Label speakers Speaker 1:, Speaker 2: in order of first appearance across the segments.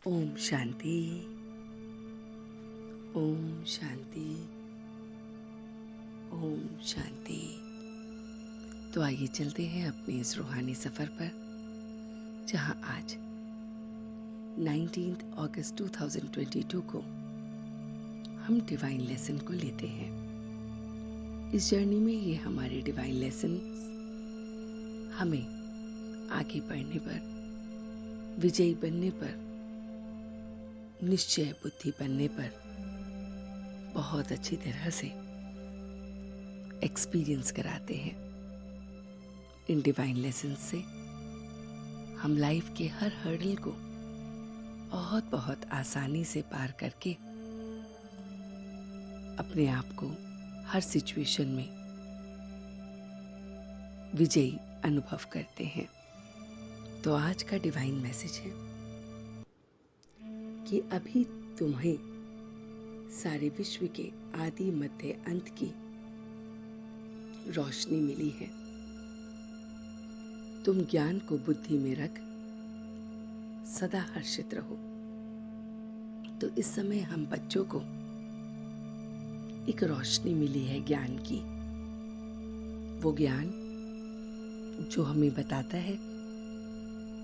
Speaker 1: ओम शांति। ओम शांति। ओम शांति। तो आइए चलते हैं अपने इस रूहानी सफर पर, जहां आज 19 अगस्त 2022 को हम डिवाइन लेसन को लेते हैं। इस जर्नी में ये हमारे डिवाइन लेसन हमें आगे बढ़ने पर, विजयी बनने पर, निश्चय बुद्धि बनने पर बहुत अच्छी तरह से एक्सपीरियंस कराते हैं। इन डिवाइन लेसन से हम लाइफ के हर हर्डल को बहुत आसानी से पार करके अपने आप को हर सिचुएशन में विजयी अनुभव करते हैं। तो आज का डिवाइन मैसेज है कि अभी तुम्हें सारे विश्व के आदि मध्य अंत की रोशनी मिली है। तुम ज्ञान को बुद्धि में रख सदा हर्षित रहो। तो इस समय हम बच्चों को एक रोशनी मिली है ज्ञान की। वो ज्ञान जो हमें बताता है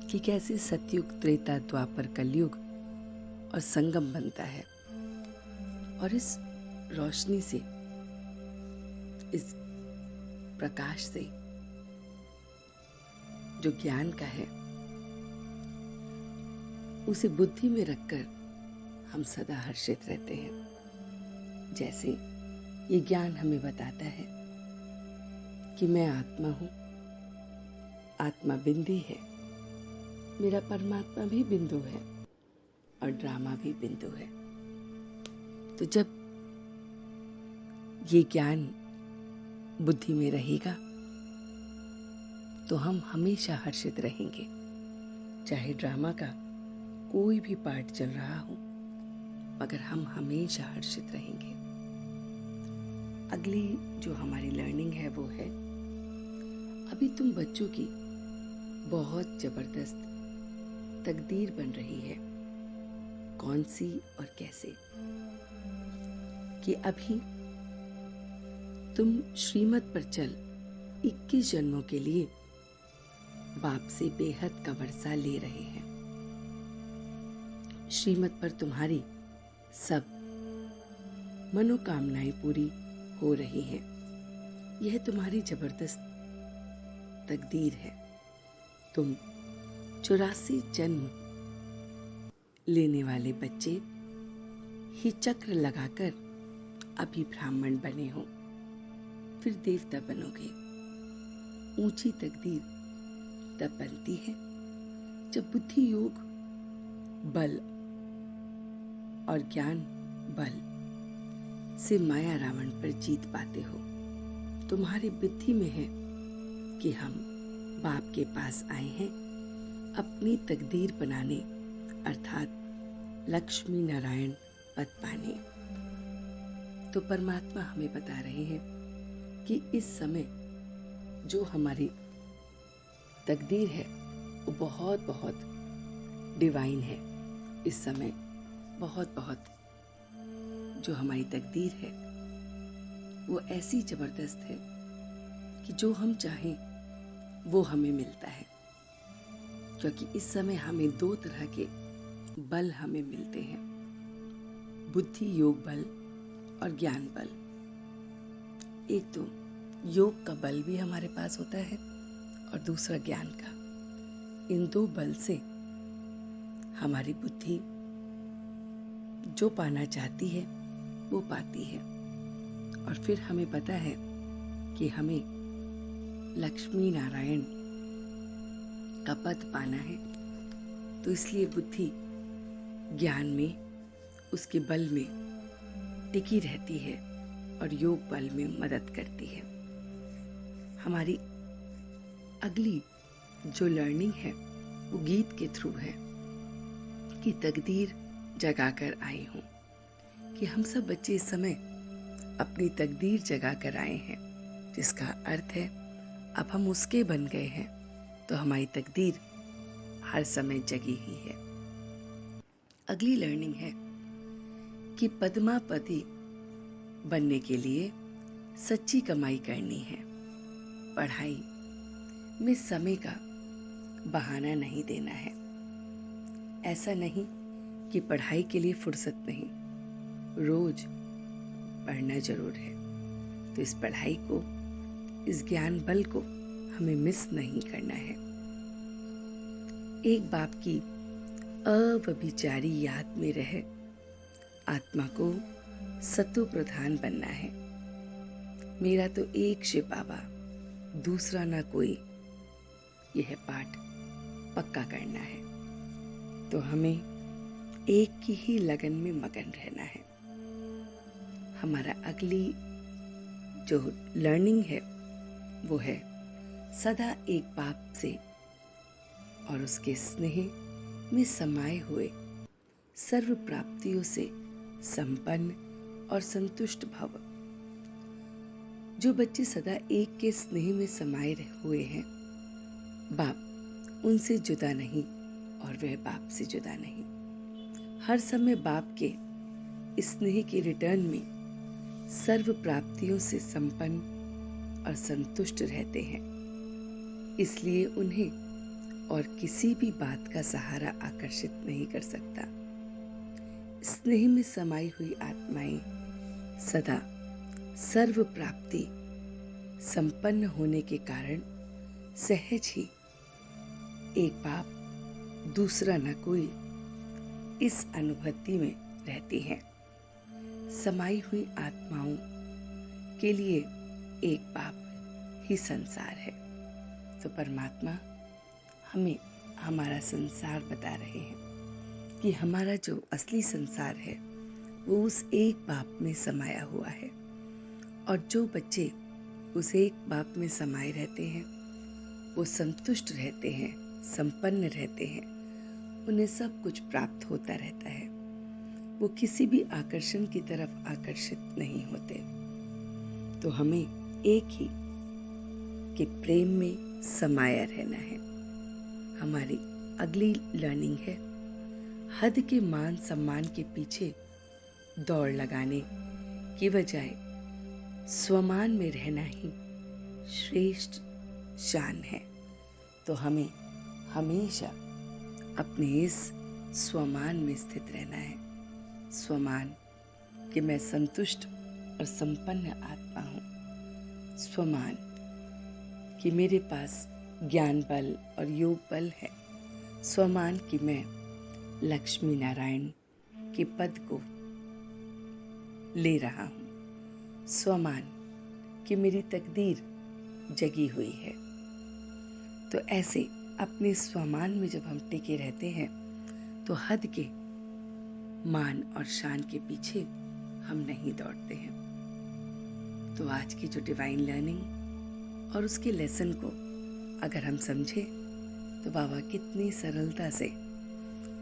Speaker 1: कि कैसे सतयुग, त्रेता, द्वापर, कलयुग और संगम बनता है। और इस रोशनी से, इस प्रकाश से जो ज्ञान का है, उसे बुद्धि में रखकर हम सदा हर्षित रहते हैं। जैसे ये ज्ञान हमें बताता है कि मैं आत्मा हूं, आत्मा बिंदी है, मेरा परमात्मा भी बिंदु है और ड्रामा भी बिंदु है। तो जब ये ज्ञान बुद्धि में रहेगा तो हम हमेशा हर्षित रहेंगे, चाहे ड्रामा का कोई भी पार्ट चल रहा हो, मगर हम हमेशा हर्षित रहेंगे। अगली जो हमारी लर्निंग है वो है, अभी तुम बच्चों की बहुत जबरदस्त तकदीर बन रही है। कौन सी और कैसे? कि अभी तुम श्रीमत पर चल 21 जन्मों के लिए बाप से बेहद का वर्षा ले रहे हैं। श्रीमत पर तुम्हारी सब मनोकामनाएं पूरी हो रही हैं। यह तुम्हारी जबरदस्त तकदीर है। तुम 84 जन्म लेने वाले बच्चे ही चक्र लगाकर अभी ब्राह्मण बने हो, फिर देवता बनोगे। ऊंची तकदीर तब बनती है जब बुद्धि योग बल और ज्ञान बल से माया रावण पर जीत पाते हो। तुम्हारी बुद्धि में है कि हम बाप के पास आए हैं अपनी तकदीर बनाने, अर्थात लक्ष्मी नारायण पद पाने। तो परमात्मा हमें बता रहे हैं कि इस समय जो हमारी तकदीर है वो बहुत डिवाइन है। इस समय बहुत जो हमारी तकदीर है वो ऐसी जबरदस्त है कि जो हम चाहें वो हमें मिलता है। क्योंकि इस समय हमें 2 तरह के बल हमें मिलते हैं, बुद्धि योग बल और ज्ञान बल। एक तो योग का बल भी हमारे पास होता है और दूसरा ज्ञान का। इन 2 बल से हमारी बुद्धि जो पाना चाहती है वो पाती है। और फिर हमें पता है कि हमें लक्ष्मी नारायण का पद पाना है, तो इसलिए बुद्धि ज्ञान में, उसके बल में टिकी रहती है और योग बल में मदद करती है। हमारी अगली जो लर्निंग है वो गीत के थ्रू है कि तकदीर जगाकर आई हूं। कि हम सब बच्चे इस समय अपनी तकदीर जगाकर आए हैं, जिसका अर्थ है अब हम उसके बन गए हैं। तो हमारी तकदीर हर समय जगी ही है। अगली लर्निंग है कि पद्मापति बनने के लिए सच्ची कमाई करनी है। पढ़ाई में समय का बहाना नहीं देना है। ऐसा नहीं कि पढ़ाई के लिए फुर्सत नहीं, रोज पढ़ना जरूर है। तो इस पढ़ाई को, इस ज्ञान बल को हमें मिस नहीं करना है। एक बाप की अव्यभिचारी याद में रह आत्मा को सत्व प्रधान बनना है। मेरा तो एक शिव बाबा, दूसरा ना कोई, यह पाठ पक्का करना है। तो हमें एक की ही लगन में मगन रहना है। हमारा अगली जो लर्निंग है वो है सदा एक बाप से और उसके स्नेह में समाये हुए सर्व प्राप्तियों से संपन्न और संतुष्ट भव। जो बच्चे सदा एक के स्नेह में समाये हुए हैं, बाप उनसे जुदा नहीं और वह बाप से जुदा नहीं। हर समय बाप के स्नेह के रिटर्न में सर्व प्राप्तियों से संपन्न और संतुष्ट रहते हैं। इसलिए उन्हें और किसी भी बात का सहारा आकर्षित नहीं कर सकता। स्नेह में समाई हुई आत्माएं सदा सर्व प्राप्ति संपन्न होने के कारण सहज ही एक बाप दूसरा न कोई इस अनुभूति में रहती हैं। समाई हुई आत्माओं के लिए एक बाप ही संसार है। तो परमात्मा हमें हमारा संसार बता रहे हैं कि हमारा जो असली संसार है वो उस एक बाप में समाया हुआ है। और जो बच्चे उस एक बाप में समाये रहते हैं वो संतुष्ट रहते हैं, संपन्न रहते हैं, उन्हें सब कुछ प्राप्त होता रहता है। वो किसी भी आकर्षण की तरफ आकर्षित नहीं होते। तो हमें एक ही के प्रेम में समाया रहना है। हमारी अगली लर्निंग है हद के मान सम्मान के पीछे दौड़ लगाने की बजाय स्वमान में रहना ही श्रेष्ठ शान है। तो हमें हमेशा अपने इस स्वमान में स्थित रहना है। स्वमान कि मैं संतुष्ट और संपन्न आत्मा हूँ। स्वमान कि मेरे पास ज्ञान बल और योग बल है। स्वमान कि मैं लक्ष्मी नारायण के पद को ले रहा हूँ। स्वमान कि मेरी तकदीर जगी हुई है। तो ऐसे अपने स्वमान में जब हम टिके रहते हैं तो हद के मान और शान के पीछे हम नहीं दौड़ते हैं। तो आज की जो डिवाइन लर्निंग और उसके लेसन को अगर हम समझे तो बाबा कितनी सरलता से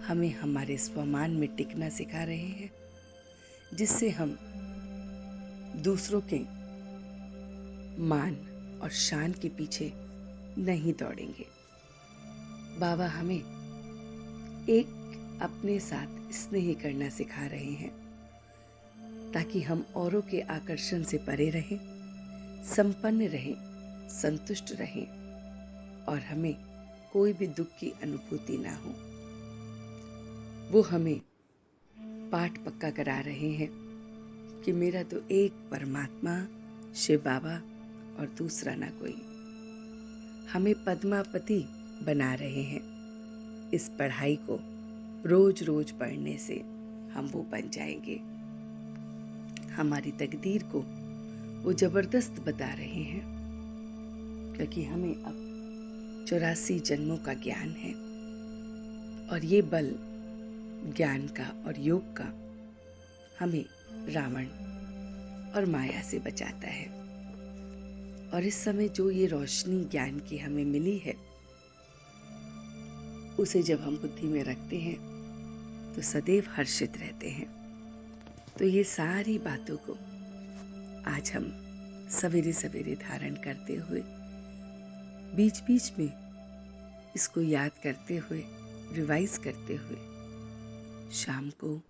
Speaker 1: हमें हमारे स्वमान में टिकना सिखा रहे हैं, जिससे हम दूसरों के मान और शान के पीछे नहीं दौड़ेंगे। बाबा हमें एक अपने साथ स्नेह करना सिखा रहे हैं ताकि हम औरों के आकर्षण से परे रहें, संपन्न रहें, संतुष्ट रहें और हमें कोई भी दुख की अनुभूति ना हो। वो हमें पाठ पक्का करा रहे हैं कि मेरा तो एक परमात्मा शिव बाबा और दूसरा ना कोई। हमें पद्मापति बना रहे हैं। इस पढ़ाई को रोज रोज पढ़ने से हम वो बन जाएंगे। हमारी तकदीर को वो जबरदस्त बता रहे हैं, क्योंकि हमें अब 84 जन्मों का ज्ञान है और ये बल ज्ञान का और योग का हमें रावण और माया से बचाता है। और इस समय जो ये रोशनी ज्ञान की हमें मिली है, उसे जब हम बुद्धि में रखते हैं तो सदैव हर्षित रहते हैं। तो ये सारी बातों को आज हम सवेरे सवेरे धारण करते हुए, बीच बीच में इसको याद करते हुए, रिवाइज करते हुए शाम को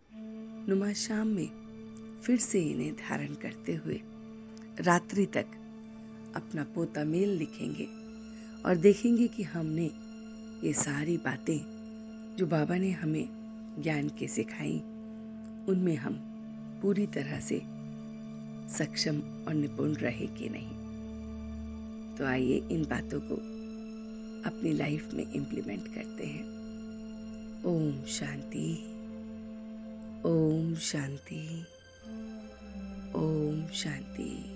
Speaker 1: नुमा शाम में फिर से इन्हें धारण करते हुए रात्रि तक अपना पोता मेल लिखेंगे और देखेंगे कि हमने ये सारी बातें जो बाबा ने हमें ज्ञान के सिखाई उनमें हम पूरी तरह से सक्षम और निपुण रहे कि नहीं। तो आइए इन बातों को अपनी लाइफ में इम्प्लीमेंट करते हैं। ओम शांति, ओम शांति, ओम शांति।